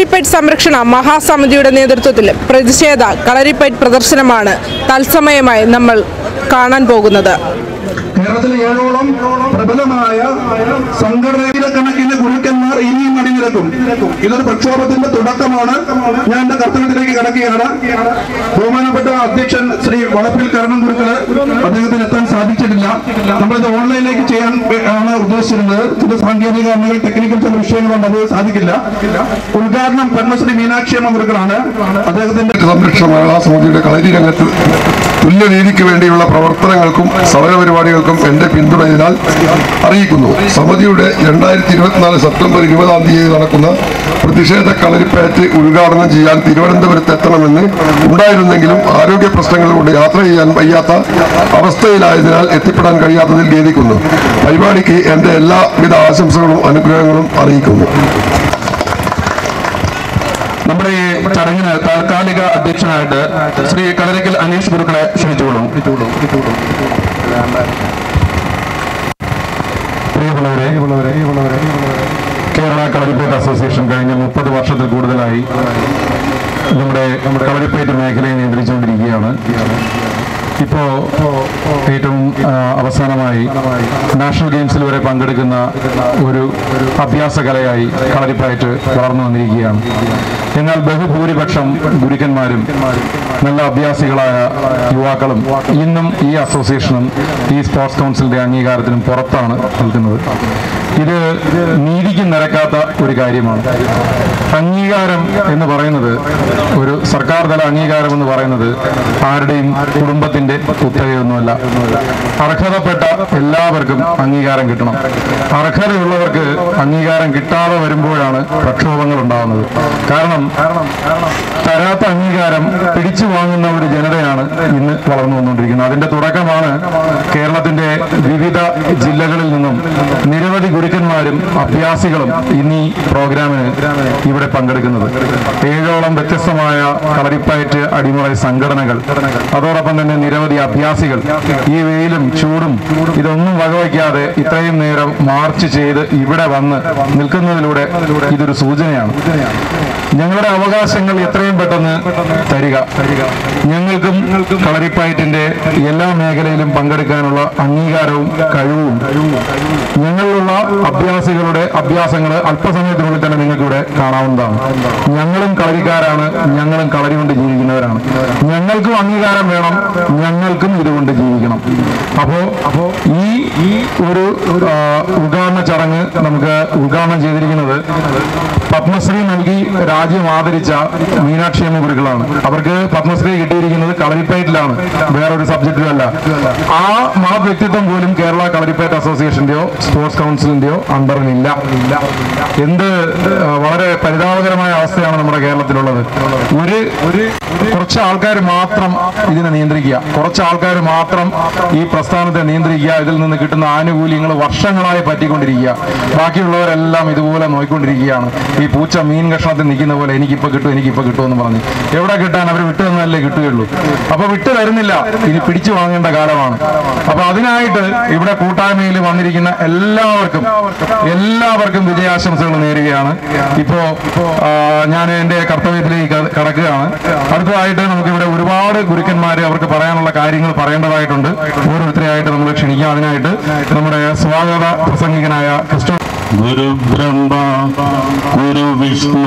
കളരിപ്പയറ്റ് സംരക്ഷണ മഹാസമിതിയുടെ നേതൃത്വത്തിൽ പ്രതിഷേധ കളരിപ്പയറ്റ് പ്രദർശനമാണ് തത്സമയമായി നമ്മൾ കാണാൻ പോകുന്നത്. കേരളത്തിലെ 7ഓളം പ്രബലമായ സംഘടനയിലക്കണക്കിന് ഗുരുക്കന്മാർ ഇനിയും അണിനിരക്കും. ഇതൊരു പ്രക്ഷോഭത്തിന്റെ തുടക്കമാണ്. ഞാൻ എന്റെ കർത്തവ്യത്തിലേക്ക് കടക്കുകയാണ്. ബഹുമാനപ്പെട്ട അധ്യക്ഷൻ ശ്രീ വളപ്പിൽ കരുണൻ ഗുരുക്കള് അദ്ദേഹത്തിന് എത്താൻ സാധിച്ചിട്ടില്ല. നമ്മളിത് ഓൺലൈനിലേക്ക് ചെയ്യാൻ ആണ് ഉദ്ദേശിച്ചിരുന്നത്. ചില സാങ്കേതിക കാരണങ്ങൾ, ടെക്നിക്കൽ ചില വിഷയങ്ങളുണ്ട്, അത് സാധിക്കില്ല. ഉദ്ഘാടനം പത്മശ്രീ മീനാക്ഷി അമ്മ ഗുരുക്കളാണ്. അദ്ദേഹത്തിന്റെ സംരക്ഷണ മഹിളാ സമിതിയുടെ കളരി രംഗത്ത് തുല്യനീതിക്ക് വേണ്ടിയുള്ള പ്രവർത്തനങ്ങൾക്കും സമരപരിപാടികൾക്കും എന്റെ പിന്തുണയിനാൽ അറിയിക്കുന്നു. സമിതിയുടെ 2024 സെപ്റ്റംബർ 20 തീയതി നടക്കുന്ന പ്രതിഷേധ കളരിപ്പയറ്റ് ഉദ്ഘാടനം ചെയ്യാൻ തിരുവനന്തപുരത്ത് എത്തണമെന്ന് ഉണ്ടായിരുന്നെങ്കിലും ആരോഗ്യ പ്രശ്നങ്ങൾ കൊണ്ട് യാത്ര ചെയ്യാൻ വയ്യാത്ത അവസ്ഥയിലായതിനാൽ എത്തിപ്പെടാൻ കഴിയാത്തതിൽ ഖേദിക്കുന്നു. പരിപാടിക്ക് എന്റെ എല്ലാവിധ ആശംസകളും അനുഗ്രഹങ്ങളും അറിയിക്കുന്നു. നമ്മുടെ ഈ ചടങ്ങിന് താൽക്കാലിക അധ്യക്ഷനായിട്ട് ശ്രീ കളരിക്കൽ അനീഷ് ഗുരുക്കളെ ക്ഷണിച്ചുകൊള്ളും. പ്രിയമുള്ളവരെ, കേരള കളരിപ്പയറ്റ് അസോസിയേഷൻ കഴിഞ്ഞ 30 വർഷത്തിൽ കൂടുതലായി നമ്മുടെ കളരിപ്പയറ്റ് മേഖലയെ നിയന്ത്രിച്ചുകൊണ്ടിരിക്കുകയാണ്. ഇപ്പോൾ ഏറ്റവും അവസാനമായി നാഷണൽ ഗെയിംസിൽ വരെ പങ്കെടുക്കുന്ന ഒരു അഭ്യാസ കലയായി കളരിപ്പയറ്റ് വളർന്നു വന്നിരിക്കുകയാണ്. എന്നാൽ ബഹുഭൂരിപക്ഷം ഗുരുക്കന്മാരും നല്ല അഭ്യാസികളായ യുവാക്കളും ഇന്നും ഈ അസോസിയേഷനും ഈ സ്പോർട്സ് കൗൺസിലിന്റെ അംഗീകാരത്തിനും പുറത്താണ് നിൽക്കുന്നത്. ഇത് നീതിക്ക് നിരക്കാത്ത ഒരു കാര്യമാണ്. അംഗീകാരം എന്ന് പറയുന്നത്, ഒരു സർക്കാർ തല അംഗീകാരം എന്ന് പറയുന്നത് ആരുടെയും കുടുംബത്തിന്റെ കുത്തകയൊന്നുമല്ല. അർഹതപ്പെട്ട എല്ലാവർക്കും അംഗീകാരം കിട്ടണം. അർഹതയുള്ളവർക്ക് അംഗീകാരം കിട്ടാതെ വരുമ്പോഴാണ് പ്രക്ഷോഭങ്ങൾ ഉണ്ടാകുന്നത്. കാരണം തരാത്ത അംഗീകാരം പിടിച്ചു വാങ്ങുന്ന ഒരു ജനതയാണ് ഇന്ന് വളർന്നു വന്നുകൊണ്ടിരിക്കുന്നത്. അതിന്റെ തുടക്കമാണ് കേരളത്തിന്റെ വിവിധ ജില്ലകളിൽ നിന്നും നിരവധി ഗുരുക്കന്മാരും അഭ്യാസികളും ഇന്ന് ഈ പ്രോഗ്രാമിന് ഇവിടെ പങ്കെടുക്കുന്നത്. 7ഓളം വ്യത്യസ്തമായ കളരിപ്പയറ്റ് അടിമുറ സംഘടനകൾ, അതോടൊപ്പം തന്നെ നിരവധി അഭ്യാസികൾ ഈ വെയിലും ചൂടും ഇതൊന്നും വകവയ്ക്കാതെ ഇത്രയും നേരം മാർച്ച് ചെയ്ത് ഇവിടെ വന്ന് നിൽക്കുന്നതിലൂടെ ഇതൊരു സൂചനയാണ്. ഞങ്ങളുടെ അവകാശങ്ങൾ എത്രയും പെട്ടെന്ന് തരിക. ഞങ്ങൾക്കും കളരിപ്പയറ്റിന്റെ എല്ലാ മേഖലയിലും പങ്കെടുക്കാനുള്ള അംഗീകാരവും കഴിവും ഞങ്ങളിലുള്ള അഭ്യാസികളുടെ അഭ്യാസങ്ങൾ അല്പസമയത്തിനുള്ളിൽ തന്നെ നിങ്ങൾക്ക് ഇവിടെ കാണാവുന്നതാണ്. ഞങ്ങളും കളരിക്കാരാണ്, ഞങ്ങളും കളരി കൊണ്ട് ജീവിക്കുന്നവരാണ്. ഞങ്ങൾക്കും അംഗീകാരം വേണം, ഞങ്ങൾക്കും ഇതുകൊണ്ട് ജീവിക്കണം. അപ്പോ ഈ ഒരു ഉദ്ഘാടന ചടങ്ങ് നമുക്ക് ഉദ്ഘാടനം ചെയ്തിരിക്കുന്നത് പത്മശ്രീ നൽകി രാജ്യം ആദരിച്ച മീനാക്ഷി അമ്മ ഗുരുക്കളാണ്. അവർക്ക് പത്മശ്രീ കിട്ടിയിരിക്കുന്നത് കളരിപ്പയറ്റിലാണ്, വേറൊരു സബ്ജക്റ്റിലല്ല. ആ മഹത് വ്യക്തിത്വം പോലും കേരള കളരിപ്പയറ്റ് അസോസിയേഷന്റെയോ സ്പോർട്സ് കൗൺസിലിന്റെയോ അണ്ടറിലില്ല. എന്ത് വളരെ പരിതാപകരമായ അവസ്ഥയാണ് നമ്മുടെ കേരളത്തിലുള്ളത്. കുറച്ച് ആൾക്കാർ മാത്രം ഇതിനെ നിയന്ത്രിക്കുക, കുറച്ച് ആൾക്കാർ മാത്രം ഈ പ്രസ്ഥാനത്തെ നിയന്ത്രിക്കുക, ഇതിൽ നിന്ന് കിട്ടുന്ന ആനുകൂല്യങ്ങൾ വർഷങ്ങളായി പറ്റിക്കൊണ്ടിരിക്കുക. ബാക്കിയുള്ളവരെല്ലാം ഇതുപോലെ നോക്കിക്കൊണ്ടിരിക്കുകയാണ്. ഈ പൂച്ച മീൻ കഷ്ണത്തിൽ നിൽക്കുന്ന പോലെ എനിക്കിപ്പോൾ കിട്ടുമെന്ന് പറഞ്ഞ് എവിടെ കിട്ടാൻ? അവർ വിട്ടു തന്നല്ലേ കിട്ടുകയുള്ളൂ. അപ്പൊ വിട്ടു തരുന്നില്ല, ഇനി പിടിച്ചു വാങ്ങേണ്ട കാലമാണ്. അപ്പൊ അതിനായിട്ട് ഇവിടെ കൂട്ടായ്മയിൽ വന്നിരിക്കുന്ന എല്ലാവർക്കും വിജയാശംസകൾ നേരുകയാണ്. ഇപ്പോ ഞാൻ എന്റെ കർത്തവ്യത്തിലേക്ക് കടക്കുകയാണ്. അടുത്തതായിട്ട് നമുക്കിവിടെ ഒരുപാട് ഗുരുക്കന്മാര് അവർക്ക് പറയാനുള്ള കാര്യങ്ങൾ പറയേണ്ടതായിട്ടുണ്ട്. ഓരോരുത്തരെയായിട്ട് നമ്മൾ ക്ഷണിക്കാം. അതിനായിട്ട് നമ്മുടെ സ്വാഗത പ്രസംഗികനായ ക്രിസ്റ്റോ ഗുരു ബ്രഹ്മ ഗുരു വിഷ്ണു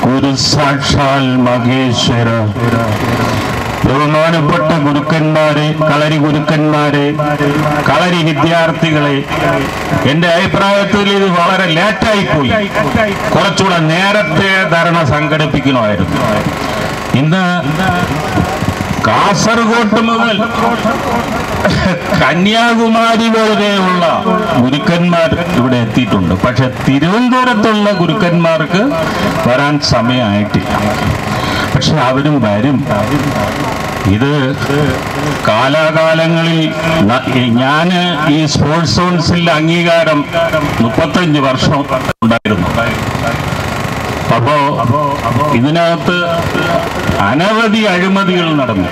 ഗുരു സാക്ഷാൽ മഹേശ്വര. ബഹുമാനപ്പെട്ട ഗുരുക്കന്മാരെ, കളരി ഗുരുക്കന്മാരെ, കളരി വിദ്യാർത്ഥികളെ, എന്റെ അഭിപ്രായത്തിൽ ഇത് വളരെ ലേറ്റായി പോയി. കുറച്ചുകൂടെ നേരത്തെ ധർണ സംഘടിപ്പിക്കണമായിരുന്നു. ഇന്ന് കാസർഗോഡ് മുതൽ കന്യാകുമാരി വരെയുള്ള ഗുരുക്കന്മാർ ഇവിടെ എത്തിയിട്ടുണ്ട്. പക്ഷെ തിരുവനന്തപുരത്തുള്ള ഗുരുക്കന്മാർക്ക് വരാൻ സമയമായിട്ടില്ല. പക്ഷെ അവരും വരും. ഇത് കാലാകാലങ്ങളിൽ ഞാൻ ഈ സ്പോർട്സ് കൗൺസിലിന്റെ അംഗീകാരം 35 വർഷം ഉണ്ടായിരുന്നു. അപ്പോ ഇതിനകത്ത് അനവധി അഴിമതികൾ നടന്നു.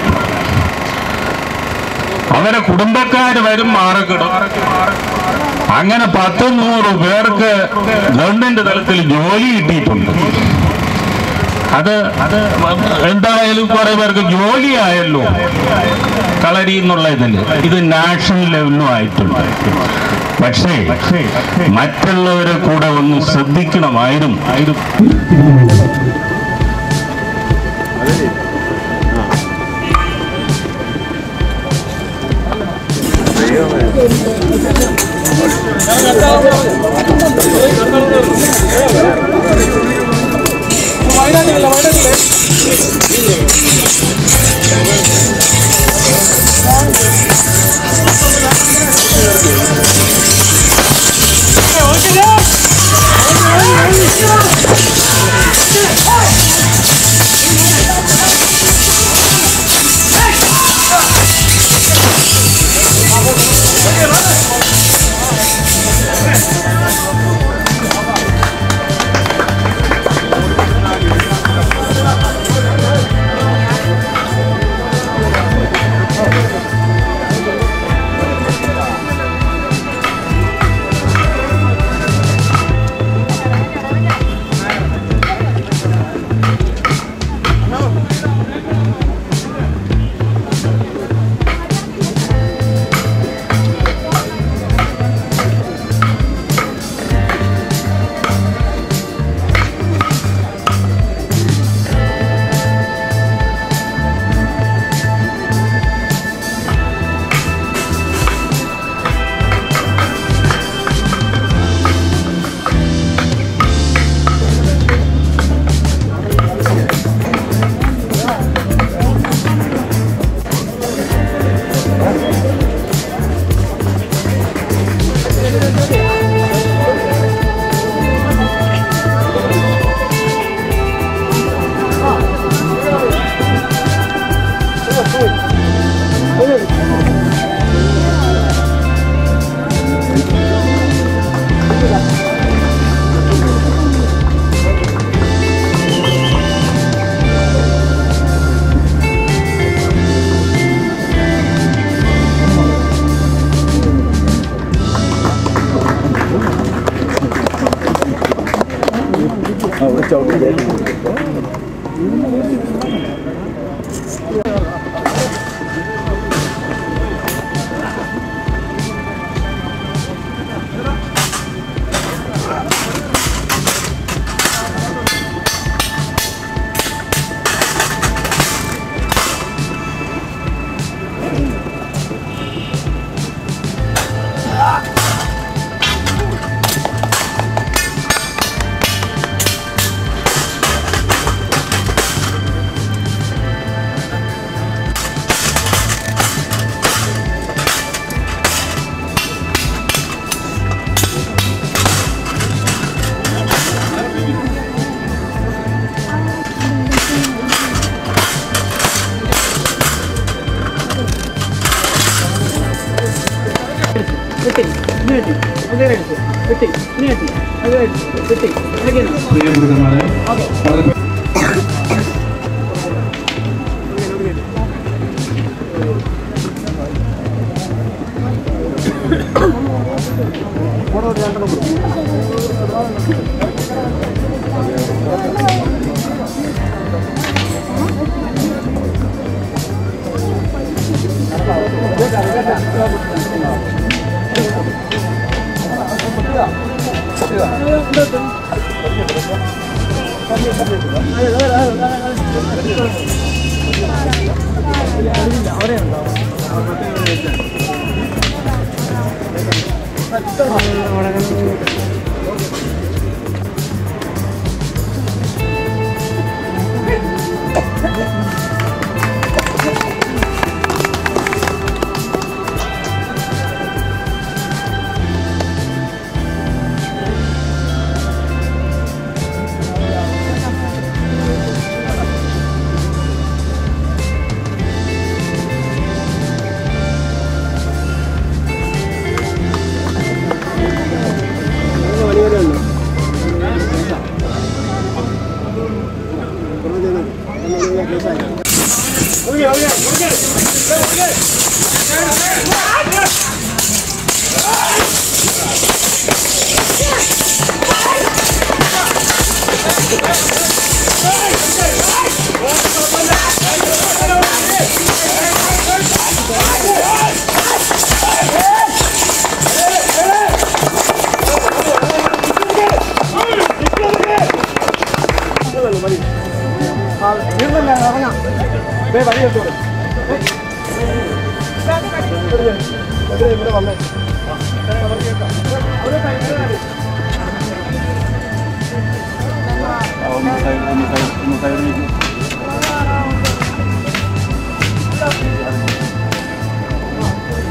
അവരെ കുടുംബക്കാർ വരും, മാറിക്കിടും. അങ്ങനെ 100-100 പേർക്ക് ഗവൺമെന്റ് തലത്തിൽ ജോലി കിട്ടിയിട്ടുണ്ട്. അത് എന്തായാലും കുറെ പേർക്ക് ജോലിയായല്ലോ കളരി എന്നുള്ള ഇതില്. ഇത് നാഷണൽ ലെവലിലും ആയിട്ടുണ്ട്. പക്ഷേ മറ്റുള്ളവരെ കൂടെ ഒന്ന് ശ്രദ്ധിക്കണമായിരുന്നു.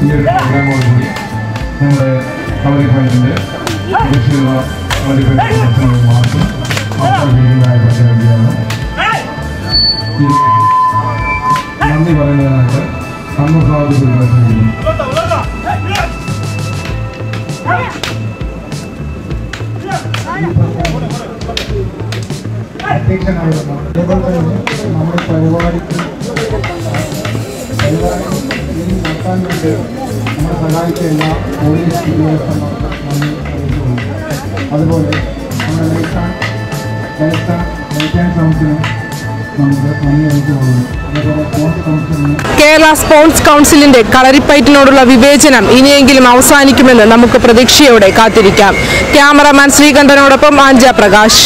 ഈ ഒരു പ്രോഗ്രാമോടുകൂടി നമ്മുടെ കളരി ഫൈറ്റിൻ്റെ കളരി ഫൈറ്റ് മാത്രം അവസാനിക്കുന്നതായി പ്രഖ്യാപിക്കുകയാണ്. നന്ദി പറയുന്നതിനായിട്ട് അന്നസാദ് പരിപാടിക്കുന്നു. നമ്മുടെ പരിപാടിക്ക് നടത്താൻ വേണ്ടി നമ്മളെ സഹായിച്ച എല്ലാ പോലീസ് ഉദ്യോഗസ്ഥന്മാർക്കും നന്ദി അറിയിച്ചുകൊള്ളുന്നു. അതുപോലെ നമ്മുടെ ലൈക്കാൻ കൗൺസിലും നമുക്ക് നന്ദി അറിയിച്ചുകൊള്ളുന്നു. അതേപോലെ സ്പോർട്സ് കൗൺസിലിന് കേരള സ്പോർട്സ് കൗൺസിലിന്റെ കളരിപ്പയറ്റിനോടുള്ള വിവേചനം ഇനിയെങ്കിലും അവസാനിക്കുമെന്ന് നമുക്ക് പ്രതീക്ഷയോടെ കാത്തിരിക്കാം. ക്യാമറാമാൻ ശ്രീകണ്ഠനോടൊപ്പം ആഞ്ച പ്രകാശ്.